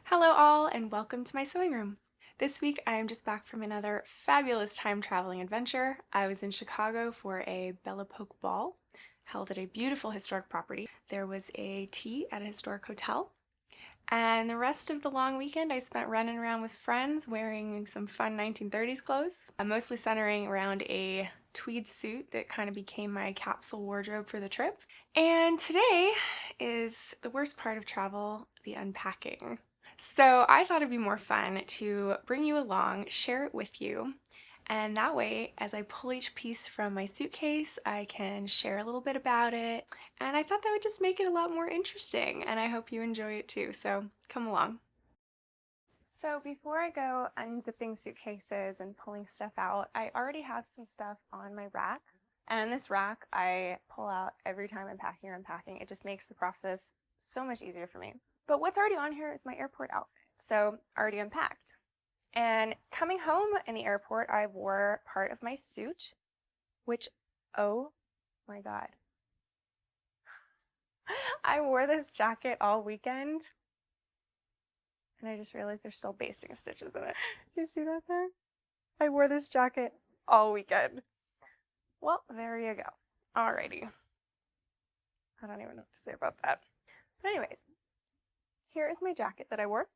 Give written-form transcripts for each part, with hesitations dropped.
Hello all and welcome to my sewing room. This week I am just back from another fabulous time traveling adventure. I was in Chicago for a Belle Epoque ball held at a beautiful historic property. There was a tea at a historic hotel, and the rest of the long weekend I spent running around with friends wearing some fun 1930s clothes, mostly centering around a tweed suit that kind of became my capsule wardrobe for the trip. And today is the worst part of travel, the unpacking. So I thought it'd be more fun to bring you along, share it with you, and that way, as I pull each piece from my suitcase, I can share a little bit about it, and I thought that would just make it a lot more interesting, and I hope you enjoy it too, so come along. So before I go unzipping suitcases and pulling stuff out, I already have some stuff on my rack, and this rack I pull out every time I'm packing or unpacking. It just makes the process so much easier for me. But what's already on here is my airport outfit, so already unpacked. And coming home in the airport, I wore part of my suit, which, oh my God. I wore this jacket all weekend, and I just realized there's still basting stitches in it. Do you see that there? I wore this jacket all weekend. Well, there you go. Alrighty. I don't even know what to say about that. But anyways, here is my jacket that I wore.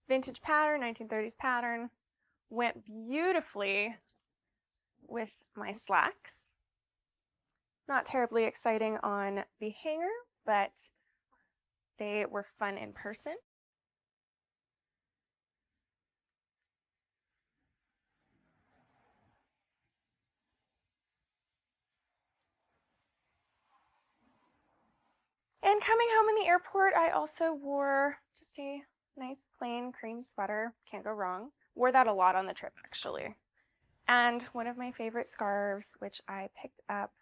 Vintage pattern, 1930s pattern. Went beautifully with my slacks. Not terribly exciting on the hanger, but they were fun in person. And coming home in the airport, I also wore just a nice plain cream sweater. Can't go wrong. Wore that a lot on the trip, actually. And one of my favorite scarves, which I picked up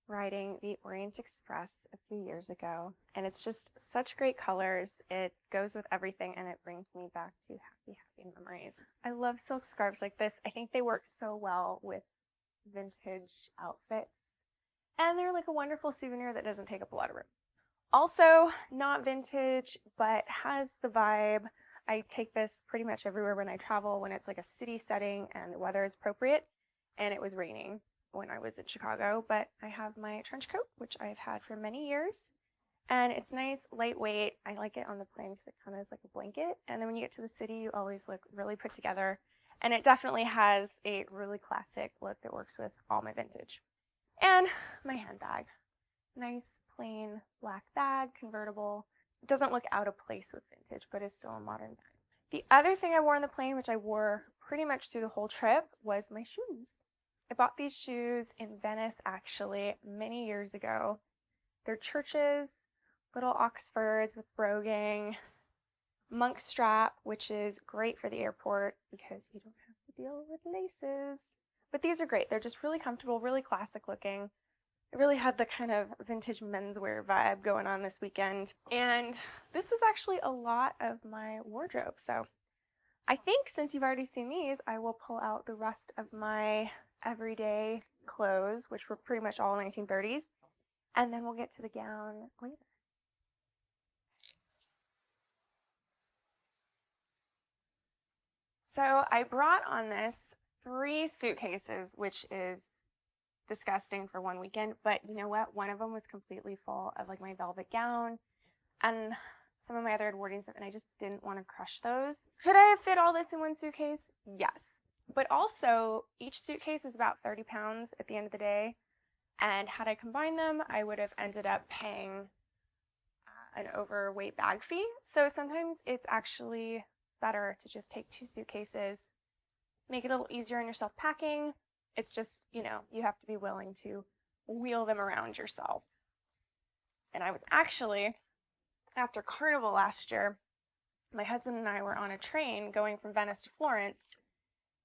riding the Orient Express a few years ago. And it's just such great colors. It goes with everything, and it brings me back to happy, happy memories. I love silk scarves like this. I think they work so well with vintage outfits. And they're like a wonderful souvenir that doesn't take up a lot of room. Also, not vintage, but has the vibe. I take this pretty much everywhere when I travel, when it's like a city setting and the weather is appropriate. And it was raining when I was in Chicago, but I have my trench coat, which I've had for many years. And it's nice, lightweight. I like it on the plane because it kind of is like a blanket. And then when you get to the city, you always look really put together. And it definitely has a really classic look that works with all my vintage. And my handbag. Nice, plain black bag, convertible. It doesn't look out of place with vintage, but is still a modern bag. The other thing I wore on the plane, which I wore pretty much through the whole trip, was my shoes. I bought these shoes in Venice, actually, many years ago. They're Church's, little Oxfords with broguing, monk strap, which is great for the airport because you don't have to deal with laces. But these are great. They're just really comfortable, really classic looking. I really had the kind of vintage menswear vibe going on this weekend. And this was actually a lot of my wardrobe. So I think since you've already seen these, I will pull out the rest of my everyday clothes, which were pretty much all 1930s. And then we'll get to the gown later. So I brought on this 3 suitcases, which is disgusting for one weekend, but you know what? One of them was completely full of like my velvet gown and some of my other Edwardian stuff, and I just didn't want to crush those. Could I have fit all this in one suitcase? Yes. But also, each suitcase was about 30 pounds at the end of the day, and had I combined them, I would have ended up paying an overweight bag fee. So sometimes it's actually better to just take 2 suitcases, make it a little easier on yourself packing. It's just, you have to be willing to wheel them around yourself. And I was actually, after Carnival last year, my husband and I were on a train going from Venice to Florence,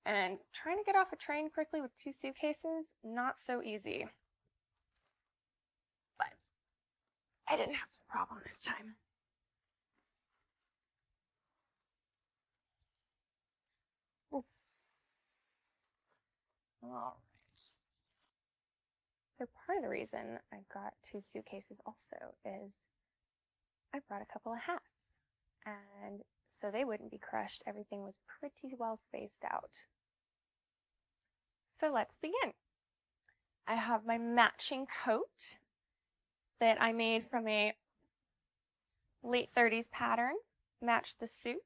and trying to get off a train quickly with 2 suitcases, not so easy. But I didn't have the problem this time. All right. So part of the reason I got 2 suitcases also is I brought a couple of hats. and so they wouldn't be crushed. Everything was pretty well spaced out. So let's begin. I have my matching coat that I made from a late 30s pattern, matched the suit.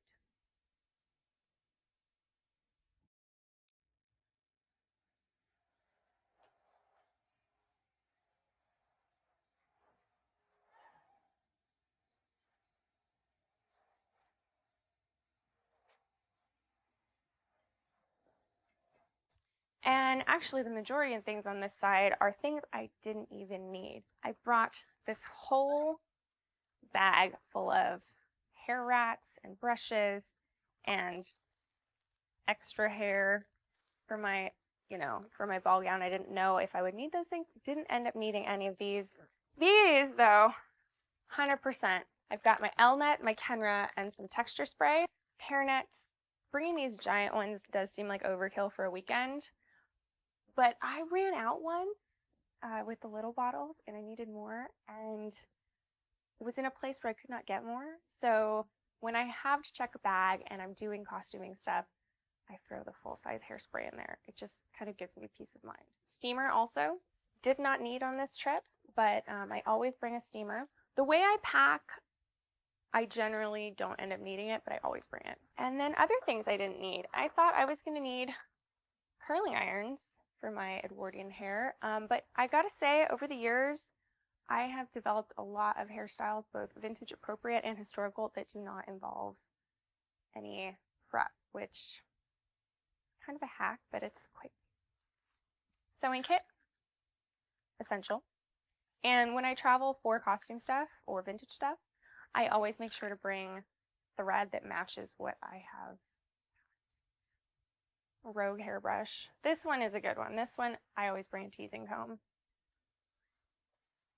And actually the majority of things on this side are things I didn't even need. I brought this whole bag full of hair rats and brushes and extra hair for my, for my ball gown. I didn't know if I would need those things. I didn't end up needing any of these. These though, 100%. I've got my L-net, my Kenra, and some texture spray. Hair nets. Bringing these giant ones does seem like overkill for a weekend. But I ran out one with the little bottles and I needed more, and it was in a place where I could not get more. So when I have to check a bag and I'm doing costuming stuff, I throw the full-size hairspray in there. It just kind of gives me peace of mind. Steamer also did not need on this trip, but I always bring a steamer. The way I pack, I generally don't end up needing it, but I always bring it. And then other things I didn't need. I thought I was going to need curling irons for my Edwardian hair, but I gotta say, over the years, I have developed a lot of hairstyles, both vintage appropriate and historical, that do not involve any prep, which is kind of a hack, but it's quite. Sewing kit, essential. And when I travel for costume stuff or vintage stuff, I always make sure to bring thread that matches what I have. Rogue hairbrush. This one is a good one. This one, I always bring a teasing comb.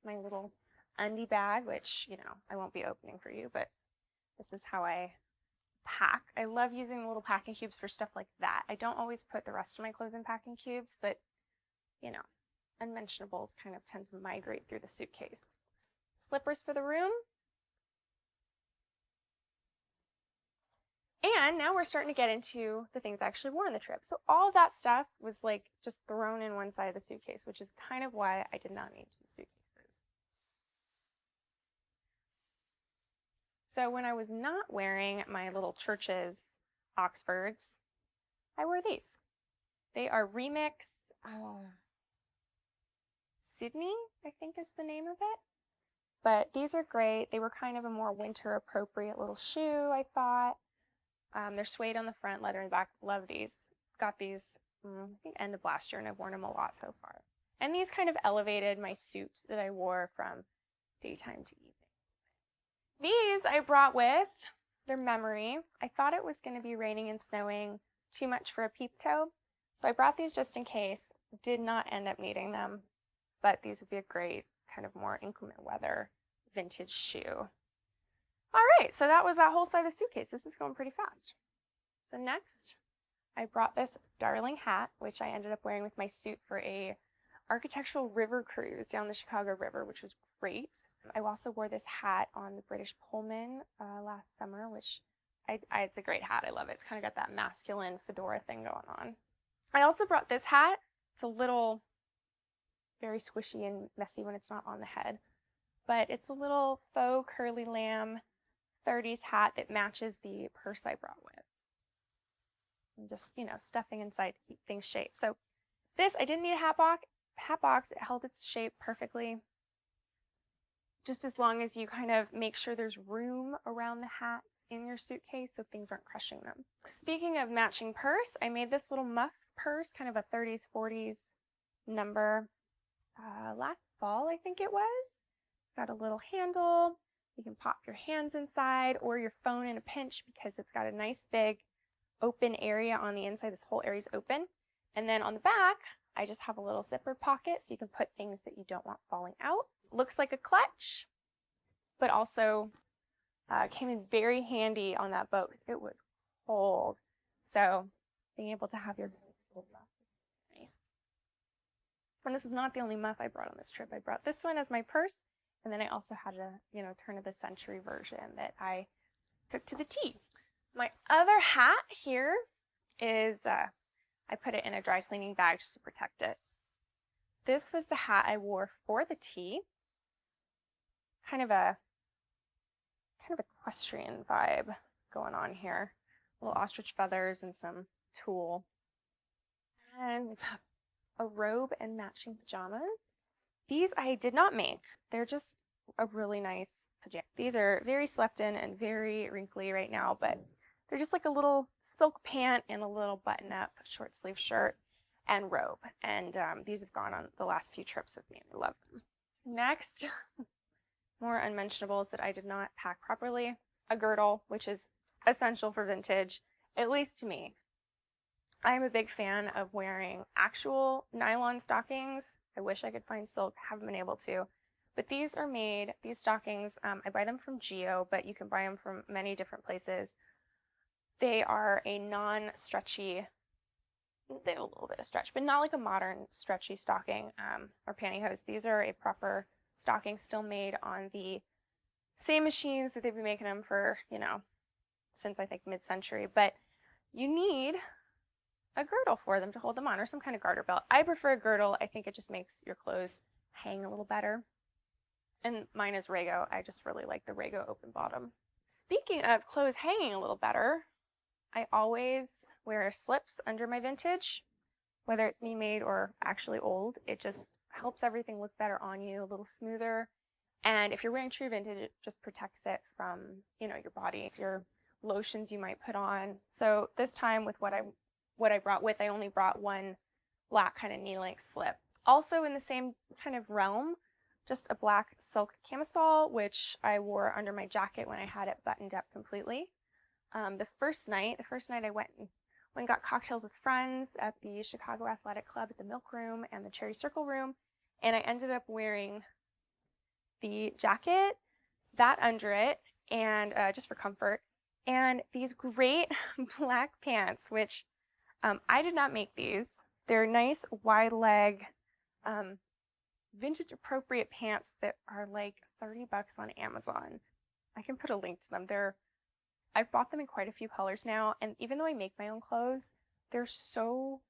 My little undie bag, which, I won't be opening for you, but this is how I pack. I love using the little packing cubes for stuff like that. I don't always put the rest of my clothes in packing cubes, but, unmentionables kind of tend to migrate through the suitcase. Slippers for the room. And now we're starting to get into the things I actually wore on the trip. So all of that stuff was like just thrown in one side of the suitcase, which is kind of why I did not need two suitcases. So when I was not wearing my little Church's Oxfords, I wore these. They are Remix Sydney, I think is the name of it. But these are great. They were kind of a more winter appropriate little shoe, I thought. They're suede on the front, leather in the back. Love these. Got these, I think, end of last year, and I've worn them a lot so far. And these kind of elevated my suit that I wore from daytime to evening. These I brought with their memory. I thought it was going to be raining and snowing too much for a peep toe, so I brought these just in case. Did not end up needing them, but these would be a great kind of more inclement weather vintage shoe. All right, so that was that whole side of the suitcase. This is going pretty fast. So next, I brought this darling hat, which I ended up wearing with my suit for a architectural river cruise down the Chicago River, which was great. I also wore this hat on the British Pullman last summer, which it's a great hat. I love it. It's kind of got that masculine fedora thing going on. I also brought this hat. It's a little very squishy and messy when it's not on the head, but it's a little faux curly lamb 30s hat that matches the purse I brought with. And just, stuffing inside to keep things shaped. So this, I didn't need a hat box. It held its shape perfectly. Just as long as you kind of make sure there's room around the hats in your suitcase so things aren't crushing them. Speaking of matching purse, I made this little muff purse, kind of a 30s, 40s number last fall, I think it was. It's got a little handle. You can pop your hands inside or your phone in a pinch because it's got a nice big open area on the inside. This whole area is open. And then on the back, I just have a little zipper pocket so you can put things that you don't want falling out. Looks like a clutch, but also came in very handy on that boat because it was cold. So being able to have your muff is nice. And this was not the only muff I brought on this trip. I brought this one as my purse. And then I also had a, turn of the century version that I took to the T. My other hat here is, I put it in a dry cleaning bag just to protect it. This was the hat I wore for the T. Kind of equestrian vibe going on here. Little ostrich feathers and some tulle. And we've got a robe and matching pajamas. These I did not make. They're just a really nice pajama. These are very slept in and very wrinkly right now, but they're just like a little silk pant and a little button-up short sleeve shirt and robe. And these have gone on the last few trips with me. I love them. Next, more unmentionables that I did not pack properly. A girdle, which is essential for vintage, at least to me. I am a big fan of wearing actual nylon stockings. I wish I could find silk, haven't been able to. But these are made, these stockings, I buy them from Geo, but you can buy them from many different places. They are a non-stretchy, they have a little bit of stretch, but not like a modern stretchy stocking or pantyhose. These are a proper stocking, still made on the same machines that they've been making them for, you know, since I think mid-century. But you need a girdle for them to hold them on, or some kind of garter belt. I prefer a girdle. I think it just makes your clothes hang a little better. And mine is Rego. I just really like the Rego open bottom. Speaking of clothes hanging a little better, I always wear slips under my vintage, whether it's me made or actually old. It just helps everything look better on you, a little smoother. And if you're wearing true vintage, it just protects it from, you know, your body, your lotions you might put on. So this time with what I brought with, I only brought one black kind of knee-length slip. Also in the same kind of realm, just a black silk camisole, which I wore under my jacket when I had it buttoned up completely. The first night I went and got cocktails with friends at the Chicago Athletic Club at the Milk Room and the Cherry Circle Room, and I ended up wearing the jacket, that under it, and just for comfort, and these great black pants, which I did not make these. They're nice wide leg, vintage appropriate pants that are like $30 on Amazon. I can put a link to them. I've bought them in quite a few colors now, and even though I make my own clothes, they're kind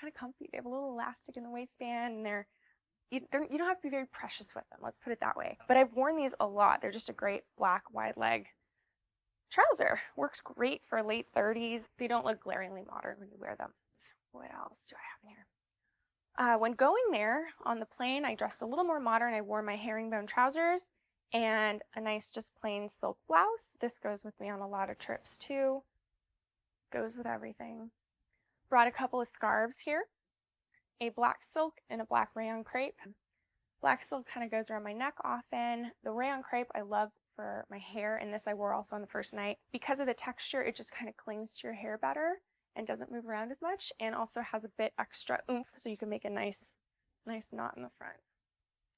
of comfy. They have a little elastic in the waistband, and you don't have to be very precious with them, let's put it that way. But I've worn these a lot. They're just a great black wide leg trouser. Works great for late 30s. They don't look glaringly modern when you wear them. What else do I have in here? When going there on the plane, I dressed a little more modern. I wore my herringbone trousers and a nice just plain silk blouse. This goes with me on a lot of trips too. Goes with everything. Brought a couple of scarves here. A black silk and a black rayon crepe. Black silk kind of goes around my neck often. The rayon crepe I love for my hair, and this I wore also on the first night. Because of the texture, it just kind of clings to your hair better and doesn't move around as much, and also has a bit extra oomph, so you can make a nice knot in the front.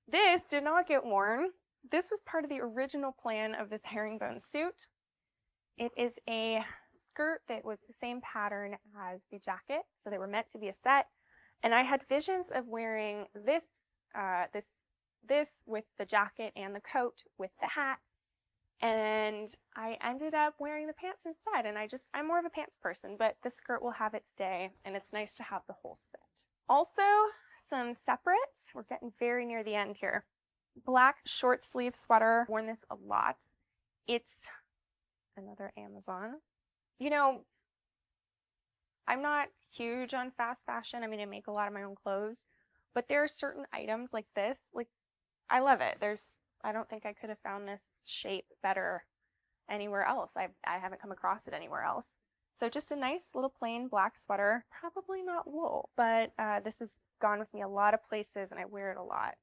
This did not get worn. This was part of the original plan of this herringbone suit. It is a skirt that was the same pattern as the jacket, so they were meant to be a set. And I had visions of wearing this with the jacket and the coat with the hat. And I ended up wearing the pants instead. And I'm more of a pants person, but the skirt will have its day, and it's nice to have the whole set. Also, some separates. We're getting very near the end here. Black short sleeve sweater. Worn this a lot. It's another Amazon. You know, I'm not huge on fast fashion. I mean, I make a lot of my own clothes, but there are certain items like this, like, I love it. I don't think I could have found this shape better anywhere else. I haven't come across it anywhere else. So just a nice little plain black sweater, probably not wool, but this has gone with me a lot of places and I wear it a lot.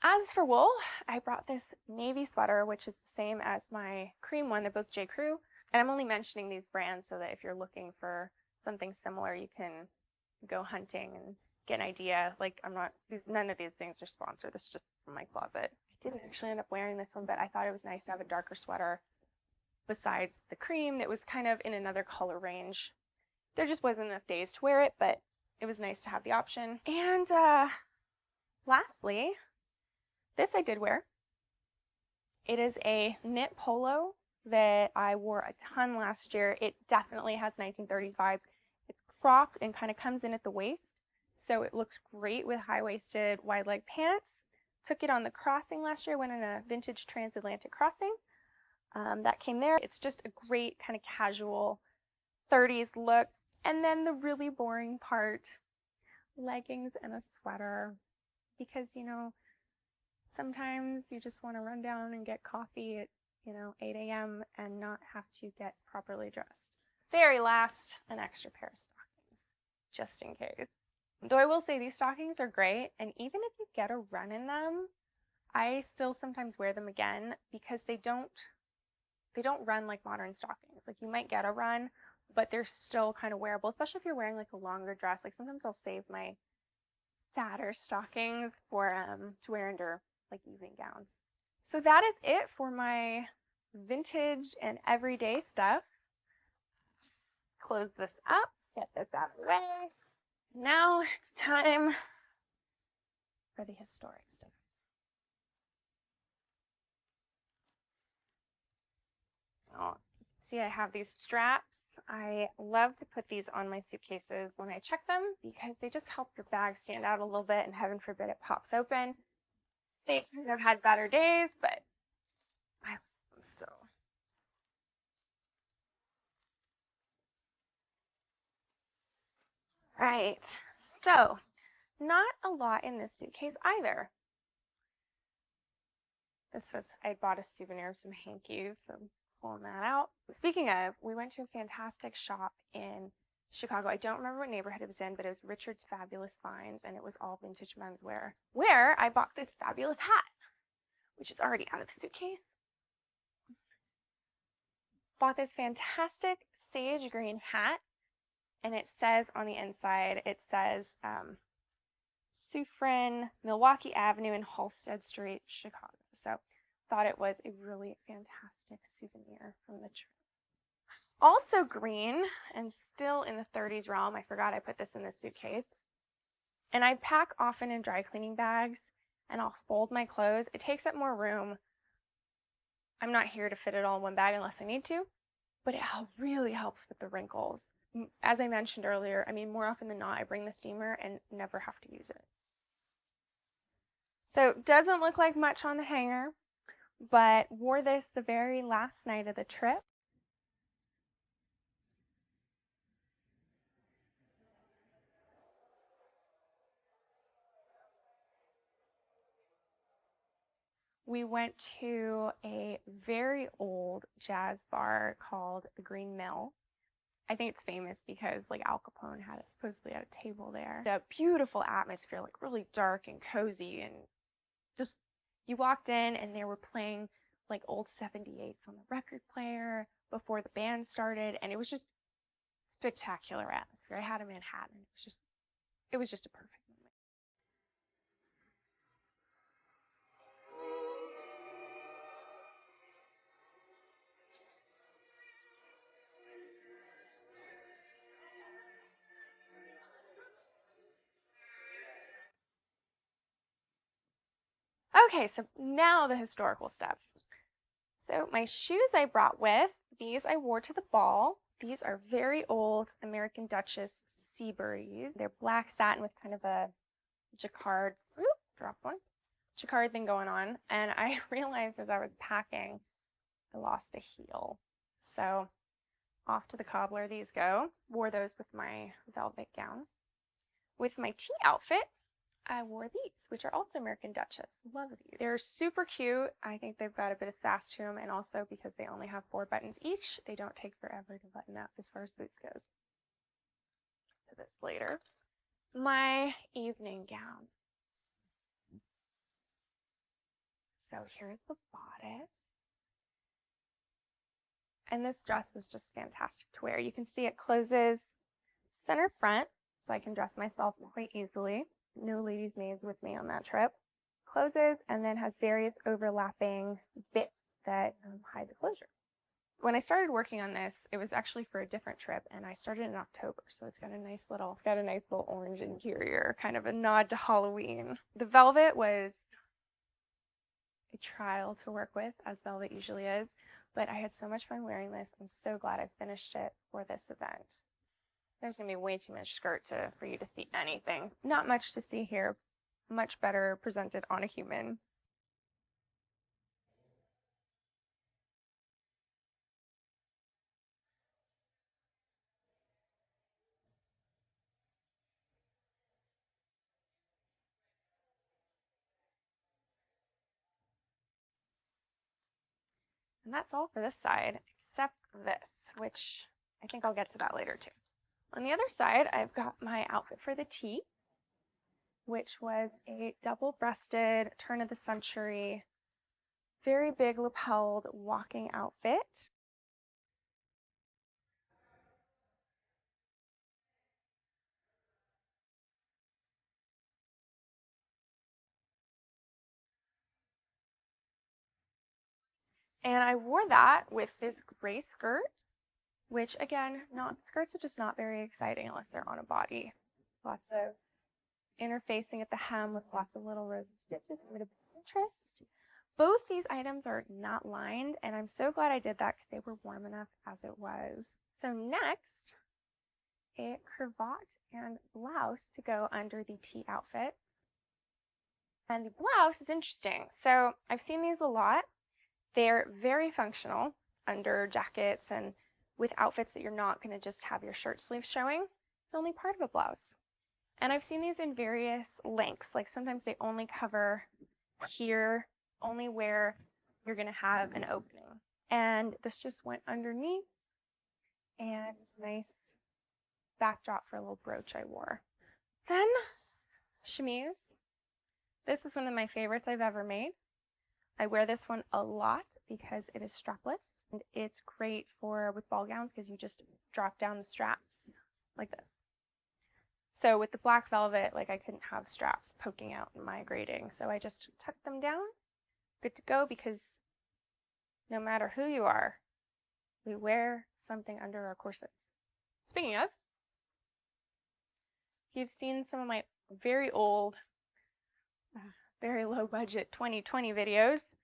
As for wool, I brought this navy sweater, which is the same as my cream one. They're both J. Crew. And I'm only mentioning these brands so that if you're looking for something similar, you can go hunting and get an idea. Like, none of these things are sponsored. This is just from my closet. I didn't actually end up wearing this one, but I thought it was nice to have a darker sweater besides the cream that was kind of in another color range. There just wasn't enough days to wear it, but it was nice to have the option. And lastly, this I did wear. It is a knit polo that I wore a ton last year. It definitely has 1930s vibes. It's cropped and kind of comes in at the waist, so it looks great with high-waisted wide leg pants. Took it on the crossing last year, went on a vintage transatlantic crossing. That came there. It's just a great kind of casual 30s look. And then the really boring part, leggings and a sweater, because, you know, sometimes you just want to run down and get coffee at, 8 a.m. and not have to get properly dressed. Very last, an extra pair of stockings, just in case. Though I will say these stockings are great, and even if you get a run in them, I still sometimes wear them again because they don't run like modern stockings. Like, you might get a run, but they're still kind of wearable, especially if you're wearing like a longer dress. Like, sometimes I'll save my sadder stockings for to wear under like evening gowns. So that is it for my vintage and everyday stuff. Close this up, get this out of the way. Now it's time for the historic stuff. Oh, see, I have these straps. I love to put these on my suitcases when I check them because they just help your bag stand out a little bit, and heaven forbid it pops open. They kind of had better days, but I love them still. Right, so not a lot in this suitcase either. I bought a souvenir of some hankies, so I'm pulling that out. Speaking of, we went to a fantastic shop in Chicago. I don't remember what neighborhood it was in, but it was Richard's Fabulous Finds, and it was all vintage menswear, where I bought this fabulous hat, which is already out of the suitcase. Bought this fantastic sage green hat, and it says on the inside, it says Suffren, Milwaukee Avenue and Halsted Street, Chicago. So thought it was a really fantastic souvenir from the trip. Also green, and still in the 30s realm, I forgot I put this in this suitcase. And I pack often in dry cleaning bags, and I'll fold my clothes. It takes up more room. I'm not here to fit it all in one bag unless I need to, but it really helps with the wrinkles. As I mentioned earlier, more often than not, I bring the steamer and never have to use it. So it doesn't look like much on the hanger, but wore this the very last night of the trip. We went to a very old jazz bar called the Green Mill. I think it's famous because like Al Capone supposedly had a table there. The beautiful atmosphere, like really dark and cozy, and just you walked in and they were playing like old 78s on the record player before the band started, and it was just spectacular atmosphere. I had a Manhattan. It was just a perfect moment. Okay, so now the historical stuff. So my shoes I brought with, these I wore to the ball. These are very old American Duchess Seaburys. They're black satin with kind of a jacquard, jacquard thing going on. And I realized as I was packing, I lost a heel. So off to the cobbler these go. Wore those with my velvet gown. With my tea outfit, I wore these, which are also American Duchess. Love these. They're super cute. I think they've got a bit of sass to them, and also because they only have 4 buttons each, they don't take forever to button up as far as boots goes. To this later. My evening gown. So here's the bodice. And this dress was just fantastic to wear. You can see it closes center front, so I can dress myself quite easily. No ladies' maids with me on that trip. Closes and then has various overlapping bits that hide the closure. When I started working on this, it was actually for a different trip, and I started in October, so it's got a nice little orange interior, kind of a nod to Halloween. The velvet was trial to work with, as velvet usually is, but I had so much fun wearing this. I'm so glad I finished it for this event. There's going to be way too much skirt for you to see anything. Not much to see here, much better presented on a human. And that's all for this side, except this, which I think I'll get to that later too. On the other side, I've got my outfit for the tea, which was a double-breasted, turn-of-the-century, very big lapelled walking outfit. And I wore that with this gray skirt, which again, skirts are just not very exciting unless they're on a body. Lots of interfacing at the hem with lots of little rows of stitches, a bit of interest. Both these items are not lined, and I'm so glad I did that because they were warm enough as it was. So next, a cravat and blouse to go under the tea outfit. And the blouse is interesting. So I've seen these a lot. They're very functional under jackets and with outfits that you're not going to just have your shirt sleeves showing. It's only part of a blouse. And I've seen these in various lengths. Like sometimes they only cover here, only where you're going to have an opening. And this just went underneath, and it's a nice backdrop for a little brooch I wore. Then chemise. This is one of my favorites I've ever made. I wear this one a lot because it is strapless, and it's great with ball gowns because you just drop down the straps like this. So with the black velvet, like I couldn't have straps poking out in my grading, so I just tucked them down. Good to go, because no matter who you are, we wear something under our corsets. Speaking of, if you've seen some of my very old, very low budget 2020 videos,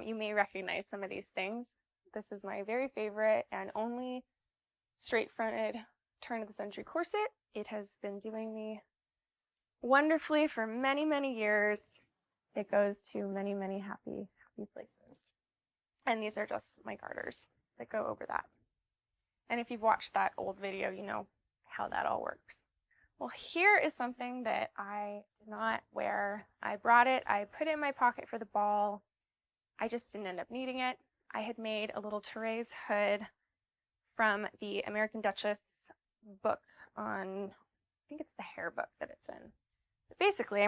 you may recognize some of these things. This is my very favorite and only straight fronted turn of the century corset. It has been doing me wonderfully for many, many years. It goes to many, many happy places. And these are just my garters that go over that. And if you've watched that old video, you know how that all works. Well, here is something that I did not wear. I brought it, I put it in my pocket for the ball. I just didn't end up needing it. I had made a little Therese hood from the American Duchess book on, I think it's the hair book that it's in. But basically,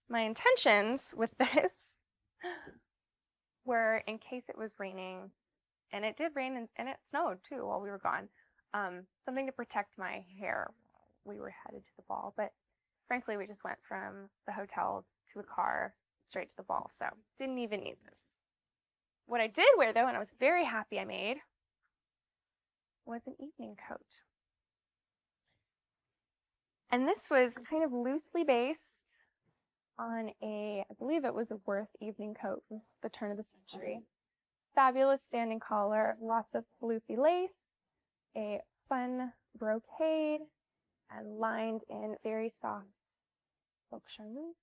my intentions with this were, in case it was raining, and it did rain and it snowed too while we were gone, something to protect my hair while we were headed to the ball. But frankly, we just went from the hotel to a car straight to the ball, so didn't even need this. What I did wear though, and I was very happy I made, was an evening coat. And this was kind of loosely based on I believe it was a Worth evening coat from the turn of the century. Fabulous standing collar, lots of floofy lace, a fun brocade, and lined in very soft silk charmeuse,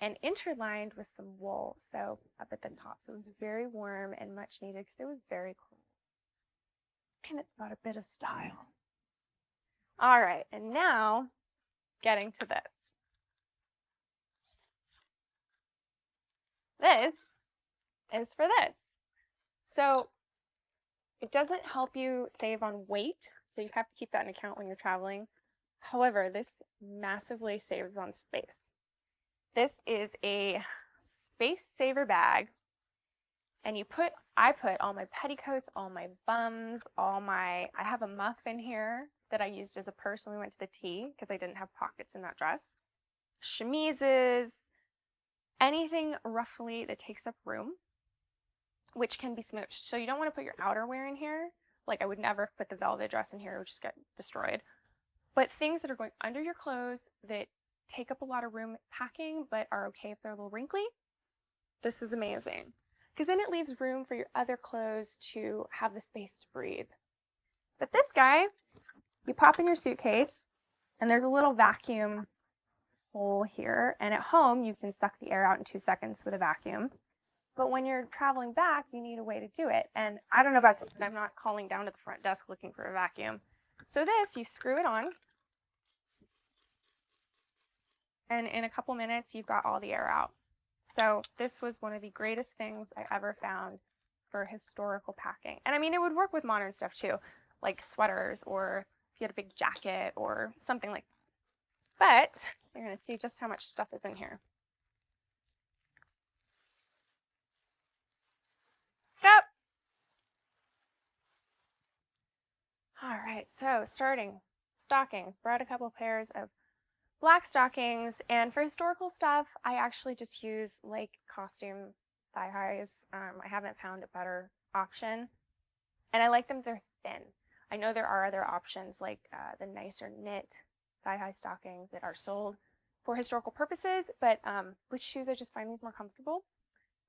and interlined with some wool, so up at the top. So it was very warm and much needed because it was very cold. And it's got a bit of style. All right, and now getting to this. This is for this. So it doesn't help you save on weight, so you have to keep that in account when you're traveling. However, this massively saves on space. This is a space saver bag, and I put all my petticoats, all my bums, I have a muff in here that I used as a purse when we went to the tea because I didn't have pockets in that dress. Chemises, anything roughly that takes up room, which can be smooched. So you don't want to put your outerwear in here. Like I would never put the velvet dress in here, it would just get destroyed. But things that are going under your clothes that take up a lot of room packing, but are okay if they're a little wrinkly, this is amazing. Because then it leaves room for your other clothes to have the space to breathe. But this guy, you pop in your suitcase, and there's a little vacuum hole here. And at home, you can suck the air out in 2 seconds with a vacuum. But when you're traveling back, you need a way to do it. And I don't know about you, but I'm not calling down to the front desk looking for a vacuum. So this, you screw it on. And in a couple minutes, you've got all the air out. So this was one of the greatest things I ever found for historical packing. And I mean, it would work with modern stuff too, like sweaters, or if you had a big jacket or something like that. But you're going to see just how much stuff is in here. Yep. All right, so starting stockings. Brought a couple pairs of black stockings, and for historical stuff, I actually just use like costume thigh highs. I haven't found a better option, and I like them. They're thin. I know there are other options like the nicer knit thigh high stockings that are sold for historical purposes, but with shoes, I just find these more comfortable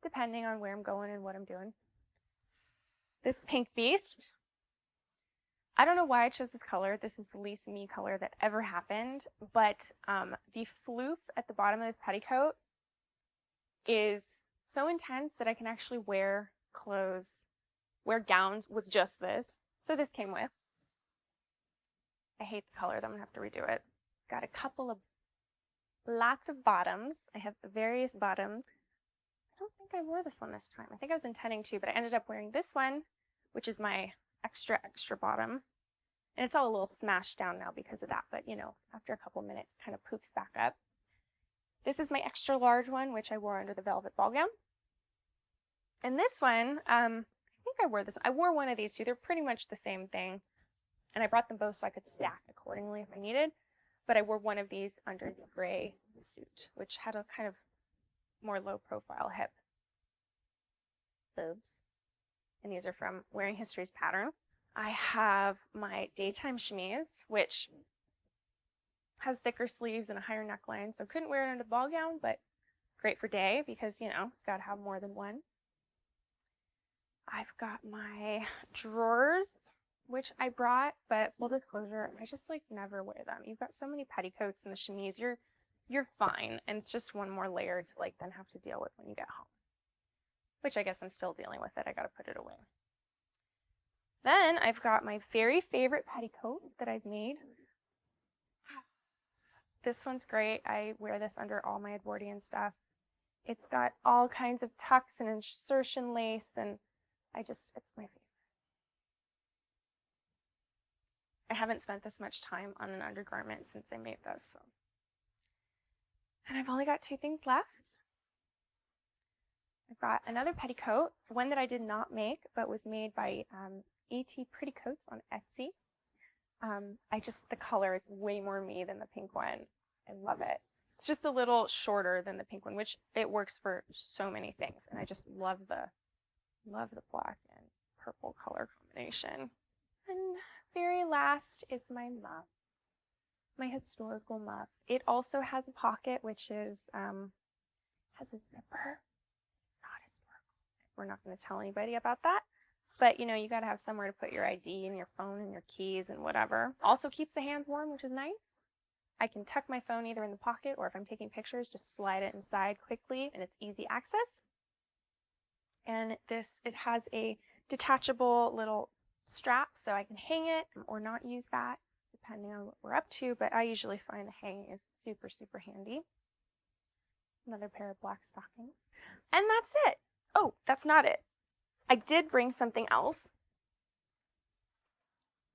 depending on where I'm going and what I'm doing. This pink beast. I don't know why I chose this color. This is the least me color that ever happened, but the floof at the bottom of this petticoat is so intense that I can actually wear gowns with just this. So this came with. I hate the color, I'm gonna have to redo it. Got a couple of lots of bottoms. I have various bottoms. I don't think I wore this one this time. I think I was intending to, but I ended up wearing this one, which is my extra bottom. And it's all a little smashed down now because of that, but you know, after a couple minutes, it kind of poofs back up. This is my extra large one, which I wore under the velvet ball gown. And this one, I think I wore this one. I wore one of these two. They're pretty much the same thing. And I brought them both so I could stack accordingly if I needed. But I wore one of these under the gray suit, which had a kind of more low profile hip. Boobs. And these are from Wearing History's pattern. I have my daytime chemise, which has thicker sleeves and a higher neckline, so couldn't wear it under the ball gown, but great for day because, you know, gotta have more than one. I've got my drawers, which I brought, but full disclosure, I just like never wear them. You've got so many petticoats in the chemise, you're fine, and it's just one more layer to like then have to deal with when you get home. Which I guess I'm still dealing with it. I gotta put it away. Then I've got my very favorite petticoat that I've made. This one's great. I wear this under all my Edwardian stuff. It's got all kinds of tucks and insertion lace, and it's my favorite. I haven't spent this much time on an undergarment since I made this. So. And I've only got 2 things left. I've got another petticoat, one that I did not make, but was made by A.T. Petticoats on Etsy. The color is way more me than the pink one. I love it. It's just a little shorter than the pink one, which it works for so many things. And I just love the black and purple color combination. And very last is my muff, my historical muff. It also has a pocket, which is, has a zipper. We're not going to tell anybody about that. But, you know, you got to have somewhere to put your ID and your phone and your keys and whatever. Also keeps the hands warm, which is nice. I can tuck my phone either in the pocket or if I'm taking pictures, just slide it inside quickly and it's easy access. And it has a detachable little strap so I can hang it or not use that depending on what we're up to. But I usually find the hanging is super, super handy. Another pair of black stockings. And that's it. Oh, that's not it. I did bring something else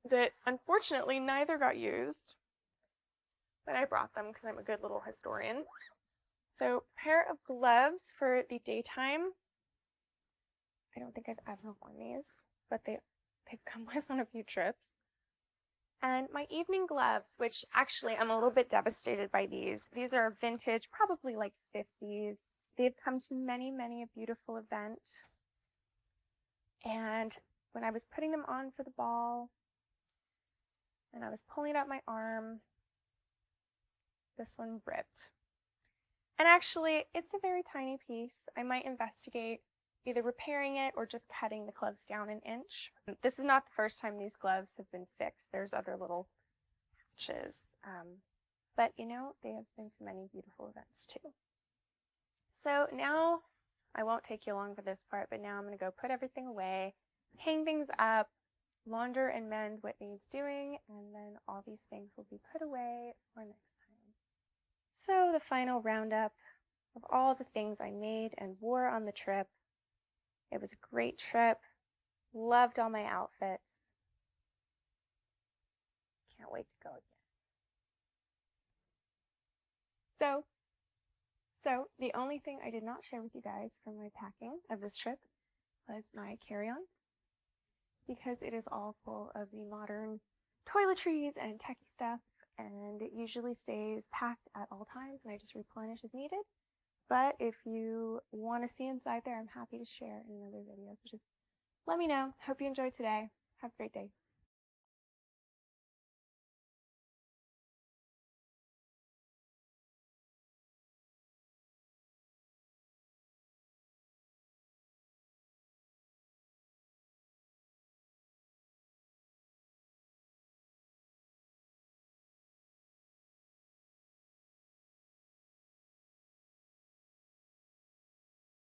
that unfortunately neither got used, but I brought them because I'm a good little historian. So, pair of gloves for the daytime. I don't think I've ever worn these, but they've come with on a few trips. And my evening gloves, which actually I'm a little bit devastated by these. These are vintage, probably like 50s. They've come to many, many a beautiful event. And when I was putting them on for the ball, and I was pulling out my arm, this one ripped. And actually, it's a very tiny piece. I might investigate either repairing it or just cutting the gloves down an inch. This is not the first time these gloves have been fixed. There's other little patches. But you know, they have been to many beautiful events too. So now, I won't take you along for this part, but now I'm going to go put everything away, hang things up, launder and mend what needs doing, and then all these things will be put away for next time. So the final roundup of all the things I made and wore on the trip. It was a great trip. Loved all my outfits. Can't wait to go again. So the only thing I did not share with you guys from my packing of this trip was my carry-on, because it is all full of the modern toiletries and techie stuff, and it usually stays packed at all times, and I just replenish as needed. But if you want to see inside there, I'm happy to share in another video, so just let me know. Hope you enjoyed today. Have a great day.